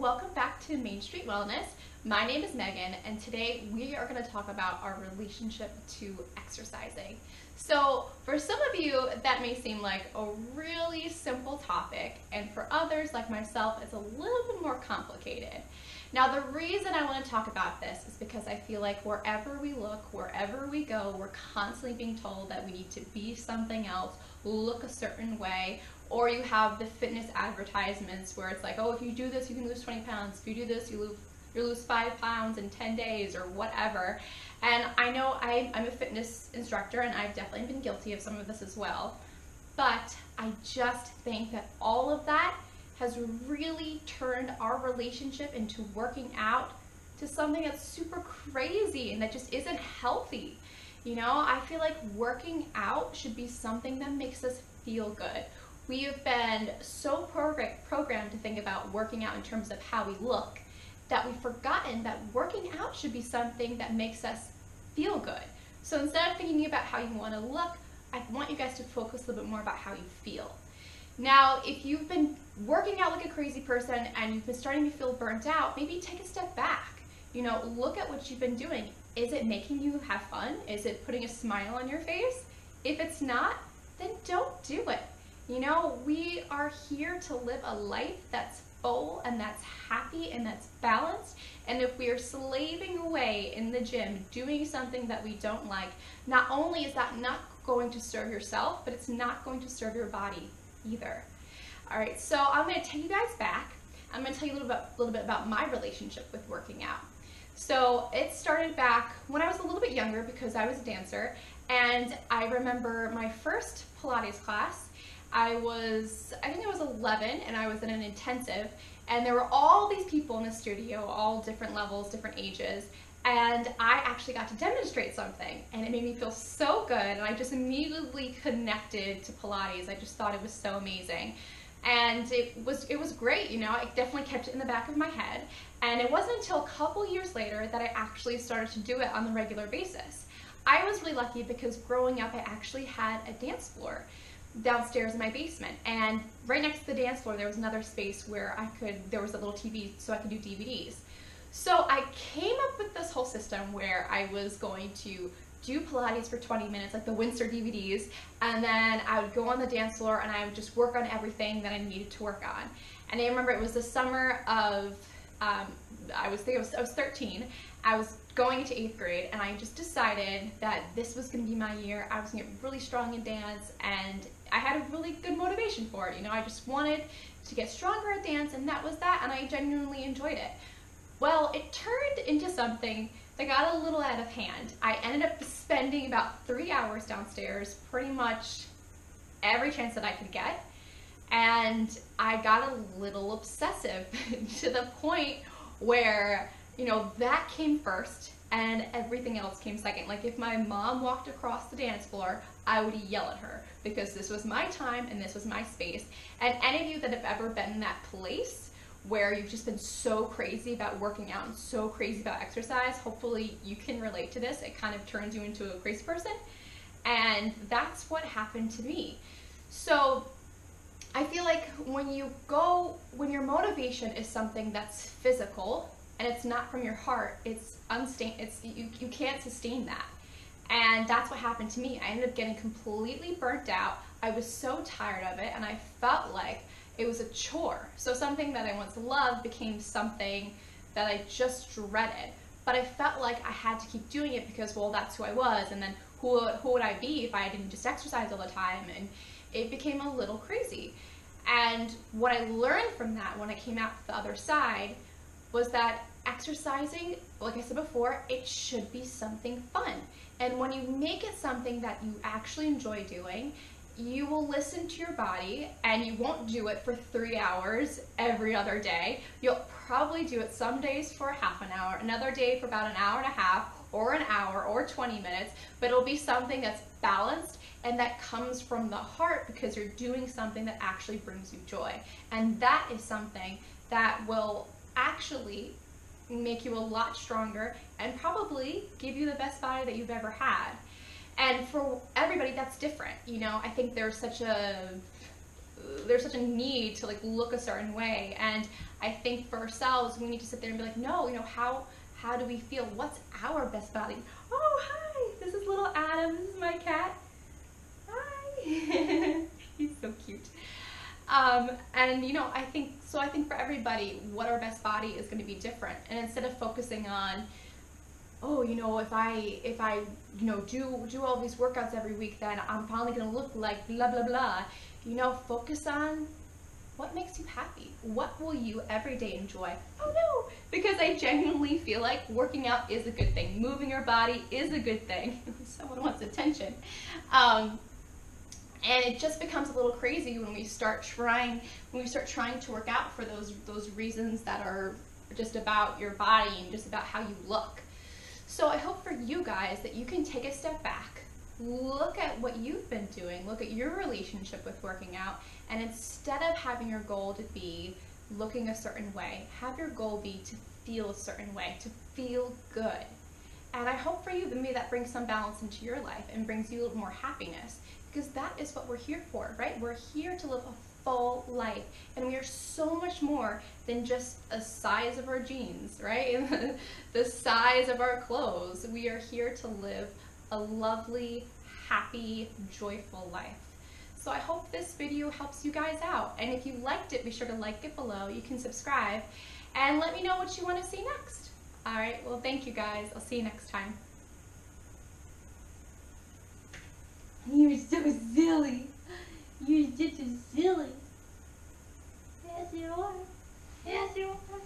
welcome back to Main Street Wellness. My name is Megan, and today we are going to talk about our relationship to exercising. So for some of you, that may seem like a really simple topic, and for others like myself, it's a little bit more complicated. Now, the reason I want to talk about this is because I feel like wherever we look, wherever we go, we're constantly being told that we need to be something else, look a certain way, or you have the fitness advertisements where it's like, oh, if you do this, you can lose 20 pounds. If you do this, you lose 5 pounds in 10 days or whatever. And I know I'm a fitness instructor, and I've definitely been guilty of some of this as well. But I just think that all of that has really turned our relationship into working out to something that's super crazy and that just isn't healthy. You know, I feel like working out should be something that makes us feel good. We have been so programmed to think about working out in terms of how we look that we've forgotten that working out should be something that makes us feel good. So instead of thinking about how you want to look, I want you guys to focus a little bit more about how you feel. Now, if you've been working out like a crazy person and you've been starting to feel burnt out, maybe take a step back. You know, look at what you've been doing. Is it making you have fun? Is it putting a smile on your face? If it's not, then don't do it. You know, we are here to live a life that's full and that's happy and that's balanced. And if we are slaving away in the gym doing something that we don't like, not only is that not going to serve yourself, but it's not going to serve your body either. All right, so I'm going to take you guys back. I'm going to tell you a little bit about my relationship with working out. So it started back when I was a little bit younger because I was a dancer, and I remember my first Pilates class. I think I was 11, and I was in an intensive, and there were all these people in the studio, all different levels, different ages, and I actually got to demonstrate something, and it made me feel so good, and I just immediately connected to Pilates. I just thought it was so amazing, and it was great. You know, I definitely kept it in the back of my head, and it wasn't until a couple years later that I actually started to do it on a regular basis. I was really lucky because growing up, I actually had a dance floor downstairs in my basement, and right next to the dance floor there was another space where there was a little TV so I could do DVDs. So I came up with this whole system where I was going to do Pilates for 20 minutes, like the Windsor DVDs, and then I would go on the dance floor and I would just work on everything that I needed to work on. And I remember it was the summer of, I was 13, I was going into 8th grade, and I just decided that this was going to be my year. I was going to get really strong in dance, and I had a really good motivation for it. You know, I just wanted to get stronger at dance, and that was that, and I genuinely enjoyed it. Well, it turned into something that got a little out of hand. I ended up spending about 3 hours downstairs, pretty much every chance that I could get, and I got a little obsessive to the point where, you know, that came first and everything else came second. Like if my mom walked across the dance floor, I would yell at her because this was my time and this was my space. And any of you that have ever been in that place where you've just been so crazy about working out and so crazy about exercise, hopefully you can relate to this. It kind of turns you into a crazy person. And that's what happened to me. So I feel like when your motivation is something that's physical and it's not from your heart, you can't sustain that. And that's what happened to me. I ended up getting completely burnt out. I was so tired of it, and I felt like it was a chore. So something that I once loved became something that I just dreaded. But I felt like I had to keep doing it because, well, that's who I was, and then who would I be if I didn't just exercise all the time? And it became a little crazy. And what I learned from that when I came out the other side was that exercising, like I said before, it should be something fun. And when you make it something that you actually enjoy doing, you will listen to your body, and you won't do it for 3 hours every other day. You'll probably do it some days for half an hour, another day for about an hour and a half, or an hour, or 20 minutes, but it'll be something that's balanced and that comes from the heart because you're doing something that actually brings you joy. And that is something that will actually make you a lot stronger and probably give you the best body that you've ever had. And for everybody, that's different. You know, I think there's such a there's such a need to like look a certain way, and I think for ourselves we need to sit there and be like, no, you know, how do we feel? What's our best body? Oh, hi, this is little Adam. This is my cat. Hi. He's so cute. And you know, I think for everybody, what our best body is going to be different. And instead of focusing on, oh, you know, if I you know, do all these workouts every week, then I'm finally going to look like blah blah blah. You know, focus on what makes you happy. What will you every day enjoy? Oh no, because I genuinely feel like working out is a good thing. Moving your body is a good thing. Someone wants attention. And it just becomes a little crazy when we start trying to work out for those reasons that are just about your body and just about how you look. So I hope for you guys that you can take a step back, look at what you've been doing, look at your relationship with working out, and instead of having your goal to be looking a certain way, have your goal be to feel a certain way, to feel good. And I hope for you that maybe that brings some balance into your life and brings you a little more happiness, because that is what we're here for, right? We're here to live a full life, and we are so much more than just the size of our jeans, right? The size of our clothes. We are here to live a lovely, happy, joyful life. So I hope this video helps you guys out, and if you liked it, be sure to like it below. You can subscribe and let me know what you want to see next. All right, well, thank you guys. I'll see you next time. You're so silly. You're such a silly. Yes, you are. Yes, you are.